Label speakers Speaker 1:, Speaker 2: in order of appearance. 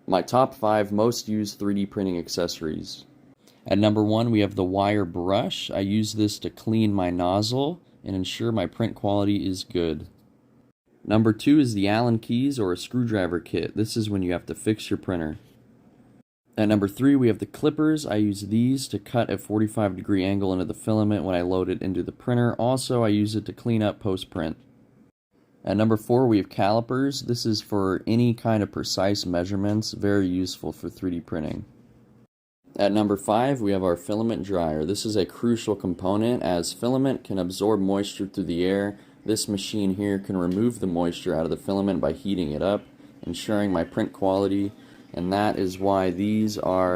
Speaker 1: My top 5 most used 3D printing accessories. At number 1, we have the wire brush. I use this to clean my nozzle and ensure my print quality is good. Number 2 is the Allen keys or a screwdriver kit. This is when you have to fix your printer. At number 3, we have the clippers. I use these to cut a 45-degree angle into the filament when I load it into the printer. Also, I use it to clean up post-print. At number 4, we have calipers. This is for any kind of precise measurements, very useful for 3D printing. At number 5, we have our filament dryer. This is a crucial component as filament can absorb moisture through the air. This machine here can remove the moisture out of the filament by heating it up, ensuring my print quality, and that is why these are